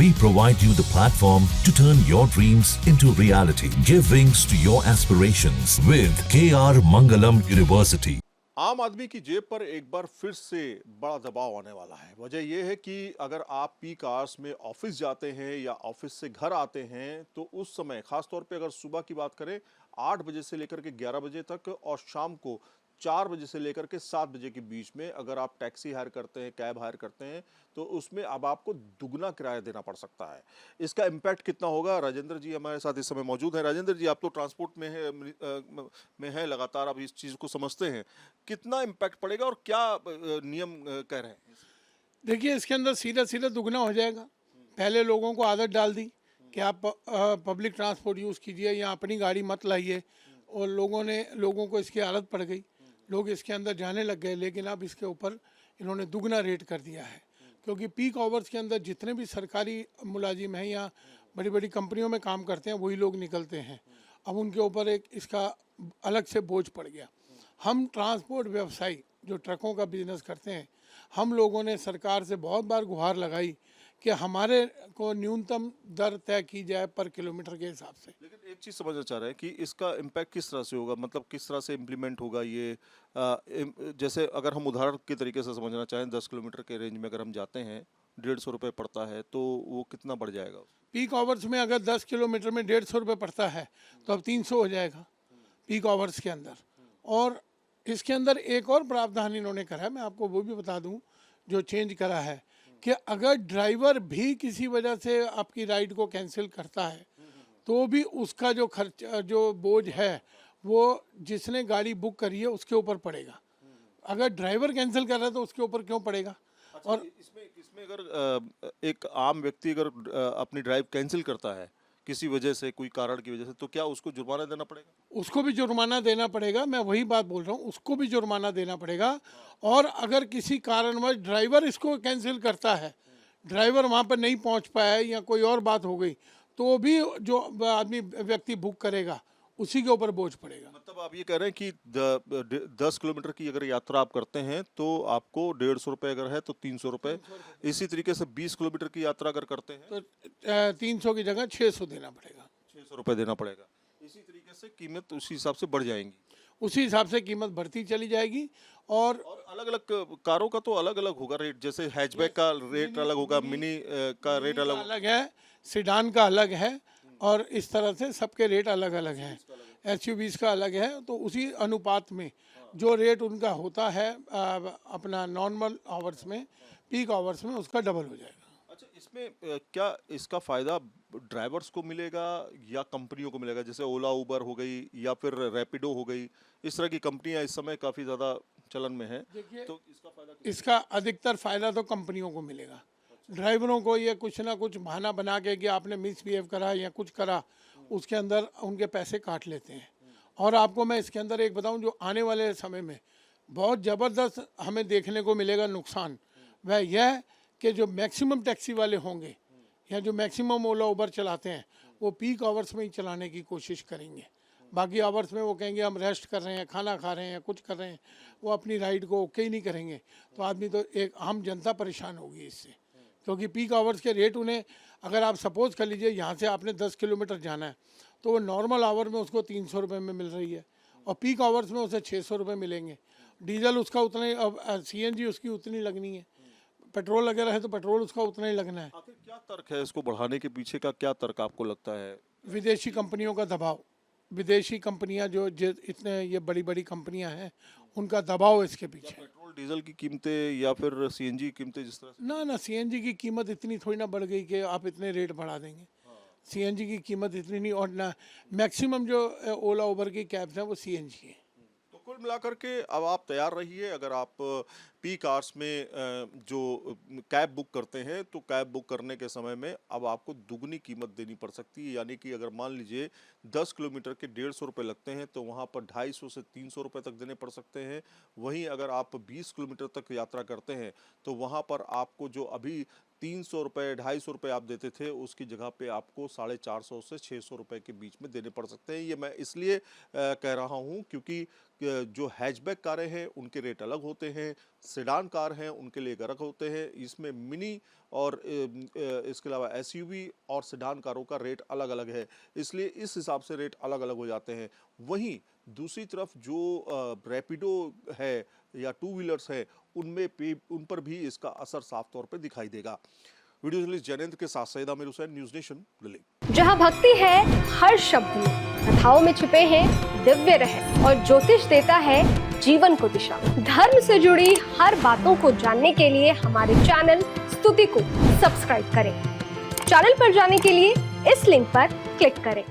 We provide you the platform to turn your dreams into reality. Give wings to your aspirations with KR Mangalam University. आम आदमी की जेब पर एक बार फिर से बड़ा दबाव आने वाला है। वजह यह है कि अगर आप पीक आवर्स में ऑफिस जाते हैं या ऑफिस से घर आते हैं तो उस समय खास तौर पे अगर सुबह की बात करें 8 बजे से लेकर के 11 बजे तक और शाम को 4 बजे से लेकर के 7 बजे के बीच में अगर आप टैक्सी हायर करते हैं, कैब हायर करते हैं तो उसमें अब आपको दुगना किराया देना पड़ सकता है। इसका इम्पैक्ट कितना होगा? राजेंद्र जी हमारे साथ इस समय मौजूद हैं। राजेंद्र जी, आप तो ट्रांसपोर्ट में है लगातार, आप इस चीज़ को समझते हैं। कितना इम्पैक्ट पड़ेगा और क्या नियम कह रहे हैं? देखिए, इसके अंदर सीधा सीधा दुगना हो जाएगा। पहले लोगों को आदत डाल दी कि आप पब्लिक ट्रांसपोर्ट यूज़ कीजिए या अपनी गाड़ी मत लाइए, और लोगों को इसकी आदत पड़ गई, लोग इसके अंदर जाने लग गए। लेकिन अब इसके ऊपर इन्होंने दुगना रेट कर दिया है, क्योंकि पीक आवर्स के अंदर जितने भी सरकारी मुलाजिम हैं या बड़ी बड़ी कंपनियों में काम करते हैं वही लोग निकलते हैं। अब उनके ऊपर एक इसका अलग से बोझ पड़ गया। हम ट्रांसपोर्ट व्यवसायी जो ट्रकों का बिजनेस करते हैं, हम लोगों ने सरकार से बहुत बार गुहार लगाई कि हमारे को न्यूनतम दर तय की जाए पर किलोमीटर के हिसाब से। लेकिन एक चीज़ समझना चाह रहे हैं कि इसका इम्पैक्ट किस तरह से होगा, मतलब किस तरह से इम्प्लीमेंट होगा ये? जैसे अगर हम उदाहरण के तरीके से समझना चाहें, 10 किलोमीटर के रेंज में अगर हम जाते हैं 150 रुपये पड़ता है तो वो कितना बढ़ जाएगा? पीक आवर्स में अगर 10 किलोमीटर में 150 रुपये पड़ता है तो अब 300 हो जाएगा पीक आवर्स के अंदर। और इसके अंदर एक और प्रावधान इन्होंने करा है, मैं आपको वो भी बता दूं जो चेंज करा है, कि अगर ड्राइवर भी किसी वजह से आपकी राइड को कैंसिल करता है तो भी उसका जो खर्च जो बोझ है वो जिसने गाड़ी बुक करी है उसके ऊपर पड़ेगा। अगर ड्राइवर कैंसिल कर रहा है तो उसके ऊपर क्यों पड़ेगा? अच्छा, और इसमें अगर एक आम व्यक्ति अगर अपनी ड्राइव कैंसिल करता है किसी वजह से, कोई कारण की वजह से, तो क्या उसको जुर्माना देना पड़ेगा? उसको भी जुर्माना देना पड़ेगा। मैं वही बात बोल रहा हूँ, उसको भी जुर्माना देना पड़ेगा। और अगर किसी कारणवश ड्राइवर इसको कैंसिल करता है, ड्राइवर वहाँ पर नहीं पहुँच पाया है या कोई और बात हो गई, तो भी जो आदमी व्यक्ति बुक करेगा उसी के ऊपर बोझ पड़ेगा। मतलब आप ये कह रहे हैं कि 10 किलोमीटर की अगर यात्रा आप करते हैं तो आपको 150 रुपये अगर है तो 300 रुपये। इसी तरीके से 20 किलोमीटर की यात्रा अगर करते हैं तो 300 की जगह 600 देना पड़ेगा। 600 रुपये देना पड़ेगा। इसी तरीके से कीमत उसी हिसाब से बढ़ जाएंगी। उसी हिसाब से कीमत बढ़ती चली जाएगी। और अलग अलग कारों का तो अलग अलग होगा रेट, जैसे हैचबैक का रेट अलग होगा, मिनी का रेट अलग है, सेडान का अलग है, और इस तरह से सबके रेट अलग अलग हैं। एसयूवीज़ का अलग है। तो उसी अनुपात में जो रेट उनका होता है अपना नॉर्मल आवर्स में, पीक आवर्स में उसका डबल हो जाएगा। अच्छा, इसमें क्या इसका फायदा ड्राइवर्स को मिलेगा या कंपनियों को मिलेगा? जैसे ओला उबर हो गई या फिर रैपिडो हो गई, इस तरह की कंपनियां इस समय काफ़ी ज़्यादा चलन में है, तो इसका फायदा इसका अधिकतर फ़ायदा तो कंपनियों को मिलेगा। ड्राइवरों को ये कुछ ना कुछ बहाना बना के कि आपने मिसबिहेव करा या कुछ करा, उसके अंदर उनके पैसे काट लेते हैं। और आपको मैं इसके अंदर एक बताऊं, जो आने वाले समय में बहुत ज़बरदस्त हमें देखने को मिलेगा नुकसान, वह यह है कि जो मैक्सिमम टैक्सी वाले होंगे या जो मैक्सिमम ओला उबर चलाते हैं वो पीक आवर्स में ही चलाने की कोशिश करेंगे। बाकी आवर्स में वो कहेंगे हम रेस्ट कर रहे हैं, खाना खा रहे हैं, कुछ कर रहे हैं, वो अपनी राइड को ओके ही नहीं करेंगे। तो आदमी तो एक आम जनता परेशान होगी इससे, क्योंकि पीक आवर्स के रेट उन्हें, अगर आप सपोज़ कर लीजिए यहाँ से आपने 10 किलोमीटर जाना है तो वो नॉर्मल आवर में उसको 300 रुपये में मिल रही है और पीक आवर्स में उसे 600 रुपये मिलेंगे। डीजल उसका उतना ही, अब सीएनजी उसकी उतनी लगनी है, पेट्रोल वगैरह है तो पेट्रोल उसका उतना ही लगना है। आखिर क्या तर्क है इसको बढ़ाने के पीछे का? क्या तर्क आपको लगता है? विदेशी कंपनियों का दबाव। विदेशी कंपनियां जो इतने ये बड़ी बड़ी कंपनियां हैं, उनका दबाव इसके पीछे। पेट्रोल डीजल की कीमतें या फिर सीएनजी की कीमतें जिस तरह से? ना सीएनजी की कीमत इतनी थोड़ी ना बढ़ गई कि आप इतने रेट बढ़ा देंगे। सीएनजी की कीमत इतनी नहीं, और ना मैक्सिमम जो ओला उबर की कैब्स हैं वो सीएनजी हैं। तो कुल मिलाकर के अब आप तैयार रहिए। अगर आप पीक आवर्स में जो कैब बुक करते हैं तो कैब बुक करने के समय में अब आपको दुगनी कीमत देनी पड़ सकती है। यानी कि अगर मान लीजिए 10 किलोमीटर के 150 रुपये लगते हैं तो वहाँ पर 250 से 300 रुपये तक देने पड़ सकते हैं। वहीं अगर आप 20 किलोमीटर तक यात्रा करते हैं तो वहाँ पर आपको जो अभी 300 रुपये 250 रुपये आप देते थे उसकी जगह पे आपको 450 से 600 रुपये के बीच में देने पड़ सकते हैं। ये मैं इसलिए कह रहा हूँ क्योंकि जो हैचबैक कारें हैं उनके रेट अलग होते हैं, सेडान कार हैं उनके लिए अलग होते हैं। इसमें मिनी और इसके अलावा एसयूवी और सेडान कारों का रेट अलग अलग है, इसलिए इस हिसाब से रेट अलग अलग हो जाते हैं। वहीं दूसरी तरफ जो रैपिडो है या टू व्हीलर्स है उन पर भी इसका असर साफ तौर पर दिखाई देगा। वीडियो जर्नलिस्ट जैनेंद्र के साथ सईद आमिर हुसैन, न्यूज़ नेशन, दिल्ली। जहां भक्ति है हर शब्द में, कथाओं में छिपे हैं दिव्य रहस्य और ज्योतिष देता है जीवन को दिशा। धर्म से जुड़ी हर बातों को जानने के लिए हमारे चैनल स्तुति को सब्सक्राइब करें। चैनल पर जाने के लिए इस लिंक पर क्लिक करें।